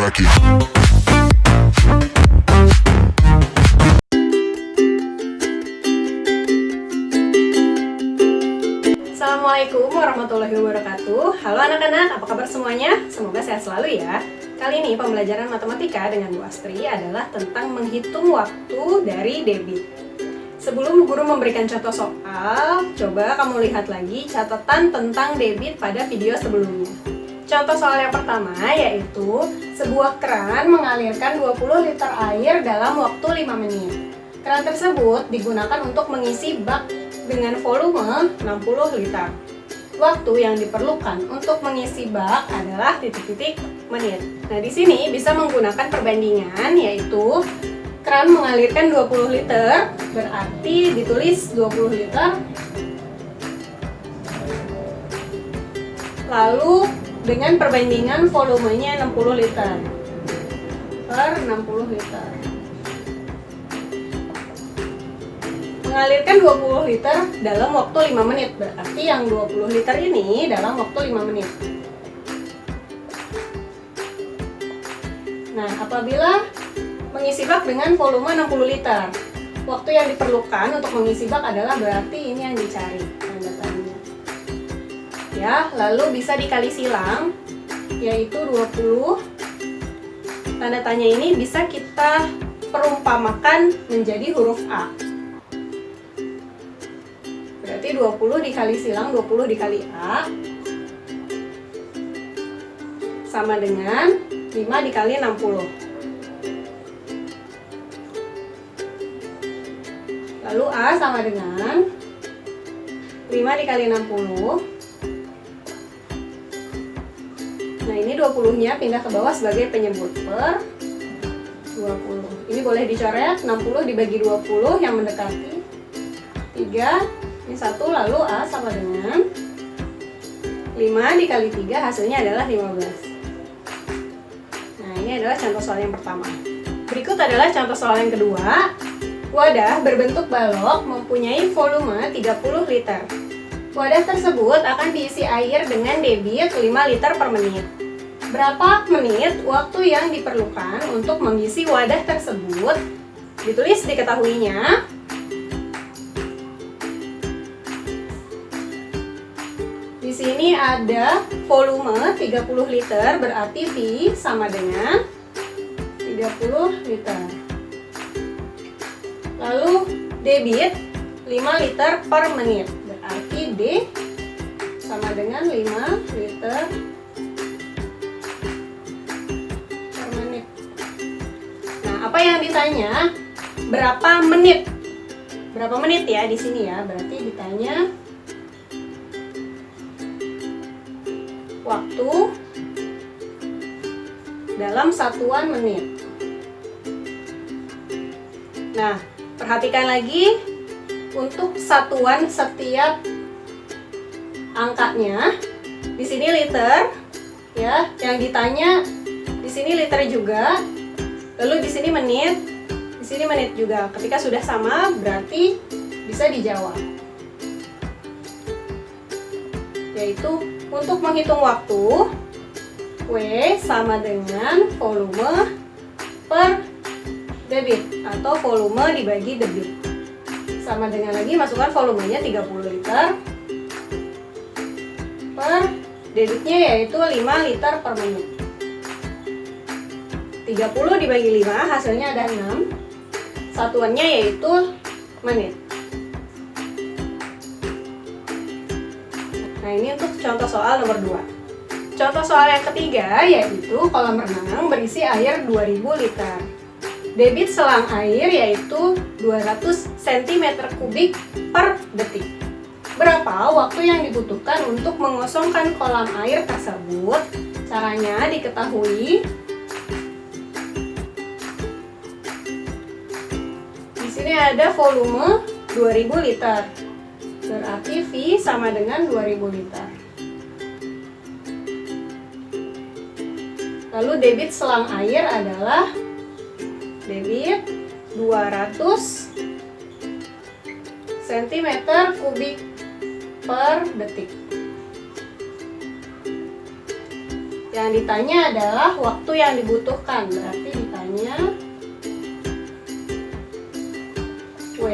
back it. Assalamualaikum warahmatullahi wabarakatuh. Halo anak-anak, apa kabar semuanya? Semoga sehat selalu ya. Kali ini pembelajaran matematika dengan Bu Astri adalah tentang menghitung waktu dari debit. Sebelum guru memberikan contoh soal, coba kamu lihat lagi catatan tentang debit pada video sebelumnya. Contoh soal yang pertama yaitu sebuah keran mengalirkan 20 liter air dalam waktu 5 menit. Keran tersebut digunakan untuk mengisi bak dengan volume 60 liter. Waktu yang diperlukan untuk mengisi bak adalah titik-titik menit. Nah, di sini bisa menggunakan perbandingan yaitu keran mengalirkan 20 liter, berarti ditulis 20 liter. Lalu dengan perbandingan volumenya 60 liter per 60 liter. Mengalirkan 20 liter dalam waktu 5 menit, berarti yang 20 liter ini dalam waktu 5 menit. Nah, apabila mengisi bak dengan volume 60 liter, waktu yang diperlukan untuk mengisi bak adalah berarti ini yang dicari tanda tanya. Ya, lalu bisa dikali silang, yaitu 20. Tanda tanya ini bisa kita perumpamakan menjadi huruf A. Berarti 20 dikali silang 20 dikali A sama dengan 5 dikali 60. Lalu A sama dengan 5 dikali 60. Nah, ini 20-nya pindah ke bawah sebagai penyebut per 20. Ini boleh dicoret, 60 dibagi 20 yang mendekati 3. Ini 1, lalu A sama dengan 5 dikali 3, hasilnya adalah 15. Nah, ini adalah contoh soal yang pertama. Berikut adalah contoh soal yang kedua. Wadah berbentuk balok mempunyai volume 30 liter. Wadah tersebut akan diisi air dengan debit 5 liter per menit. Berapa menit waktu yang diperlukan untuk mengisi wadah tersebut? Ditulis diketahuinya. Di sini ada volume 30 liter, berarti V sama dengan 30 liter. Lalu debit 5 liter per menit, berarti D sama dengan 5 liter per menit. Nah, apa yang ditanya? Berapa menit? Berapa menit ya di sini ya? Berarti ditanya waktu dalam satuan menit. Nah, perhatikan lagi untuk satuan setiap angkanya. Di sini liter, ya. Yang ditanya di sini liter juga. Lalu di sini menit, di sini menit juga. Ketika sudah sama, berarti bisa dijawab. Yaitu untuk menghitung waktu, W sama dengan volume per debit atau volume dibagi debit. Sama dengan lagi masukkan volumenya 30 liter per debitnya yaitu 5 liter per menit. 30 dibagi 5 hasilnya ada 6. Satuannya yaitu menit. Nah, ini untuk contoh soal nomor 2. Contoh soal yang ketiga yaitu kolam renang berisi air 2000 liter. Debit selang air yaitu 200 cm3 per detik. Berapa waktu yang dibutuhkan untuk mengosongkan kolam air tersebut? Caranya diketahui. Di sini ada volume 2000 liter. Berarti V sama dengan 2000 liter. Lalu debit selang air adalah debit 200 cm3 per detik. Yang ditanya adalah waktu yang dibutuhkan. Berarti ditanya W,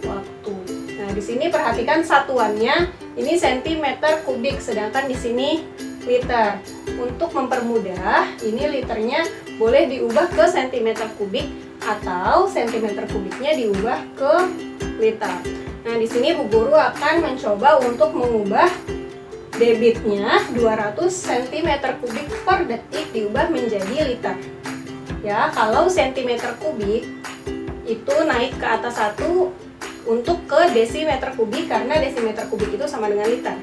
waktu. Nah, di sini perhatikan satuannya, ini centimeter kubik, sedangkan di sini liter. Untuk mempermudah, ini liternya boleh diubah ke centimeter kubik atau centimeter kubiknya diubah ke liter. Nah, di sini Bu Guru akan mencoba untuk mengubah debitnya 200 cm kubik per detik diubah menjadi liter. Ya, kalau centimeter kubik itu naik ke atas 1 untuk ke desimeter kubik karena desimeter kubik itu sama dengan liter.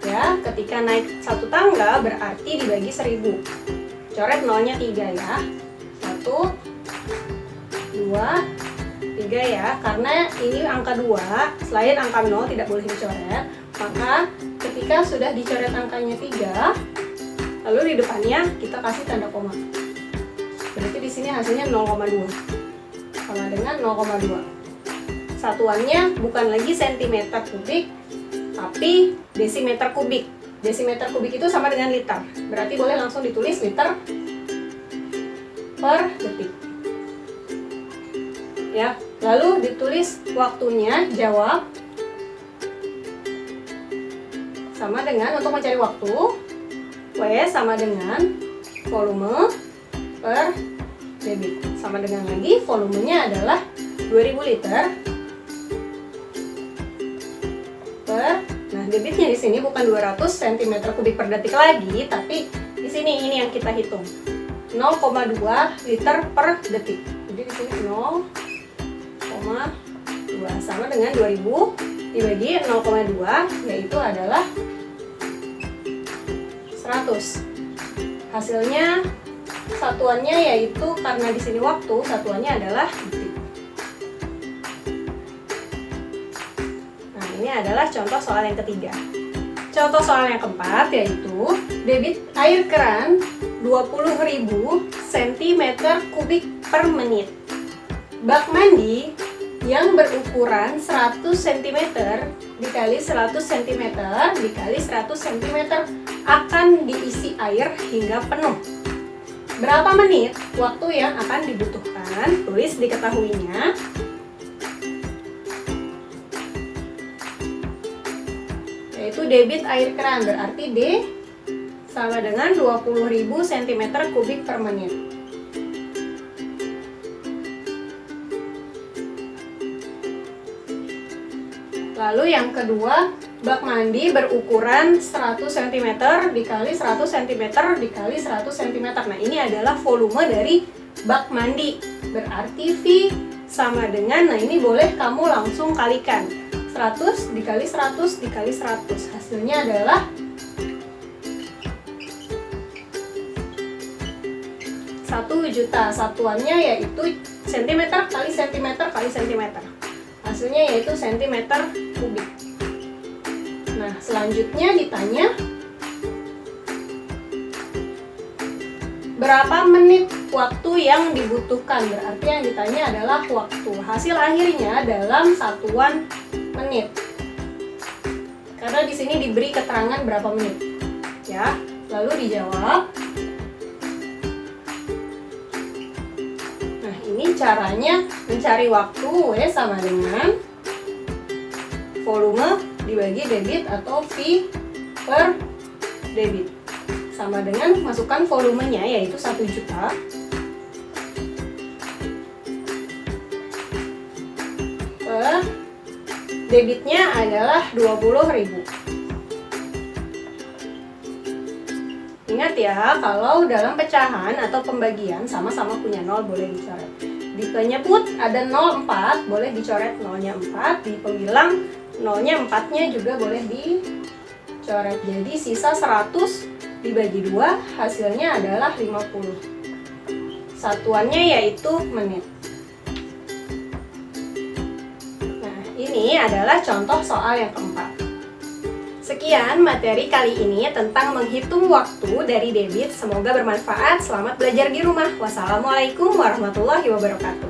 Ya, ketika naik 1 tangga berarti dibagi 1000. Coret nolnya 3 ya. 1 2 3 ya, karena ini angka 2, selain angka 0 tidak boleh dicoret. Maka ketika sudah dicoret angkanya 3, lalu di depannya kita kasih tanda koma. Berarti di sini hasilnya 0,2 sama dengan 0,2. Satuannya bukan lagi centimeter kubik, tapi desimeter kubik. Desimeter kubik itu sama dengan liter. Berarti boleh langsung ditulis liter per detik. Ya, lalu ditulis waktunya, jawab sama dengan, untuk mencari waktu, W sama dengan volume per debit. Sama dengan lagi, volumenya adalah 2000 liter per, nah debitnya di sini bukan 200 cm kubik per detik lagi, tapi di sini ini yang kita hitung, 0,2 liter per detik. Jadi di sini 0,2 sama dengan 2000 dibagi 0,2, yaitu adalah 100. Hasilnya satuannya yaitu, karena di sini waktu, satuannya adalah detik. Nah, ini adalah contoh soal yang ketiga. Contoh soal yang keempat yaitu debit air keran 20.000 cm kubik per menit. Bak mandi yang berukuran 100 cm dikali 100 cm dikali 100 cm akan diisi air hingga penuh. Berapa menit waktu yang akan dibutuhkan? Tulis diketahuinya. Yaitu debit air keran, berarti D sama dengan 20.000 cm kubik per menit. Lalu yang kedua, bak mandi berukuran 100 cm dikali 100 cm dikali 100 cm. Nah, ini adalah volume dari bak mandi. Berarti V sama dengan, nah ini boleh kamu langsung kalikan. 100 dikali 100 dikali 100. Hasilnya adalah 1 juta. Satuannya yaitu cm kali cm kali cm. Hasilnya yaitu centimeter kubik. Nah, selanjutnya ditanya berapa menit waktu yang dibutuhkan. Berarti yang ditanya adalah waktu. Hasil akhirnya dalam satuan menit. Karena di sini diberi keterangan berapa menit. Ya, lalu dijawab. Ini caranya mencari waktu, W sama dengan volume dibagi debit atau V per debit. Sama dengan masukkan volumenya yaitu 1 juta per debitnya adalah 20.000. Ingat ya, kalau dalam pecahan atau pembagian sama-sama punya 0 boleh dicoret. Di penyebut ada 0,4 boleh dicoret 0-nya 4. Di pembilang 0-nya 4-nya juga boleh dicoret. Jadi sisa 100 dibagi 2 hasilnya adalah 50. Satuannya yaitu menit. Nah, ini adalah contoh soal yang keempat. Sekian materi kali ini tentang menghitung waktu dari debit. Semoga bermanfaat. Selamat belajar di rumah. Wassalamualaikum warahmatullahi wabarakatuh.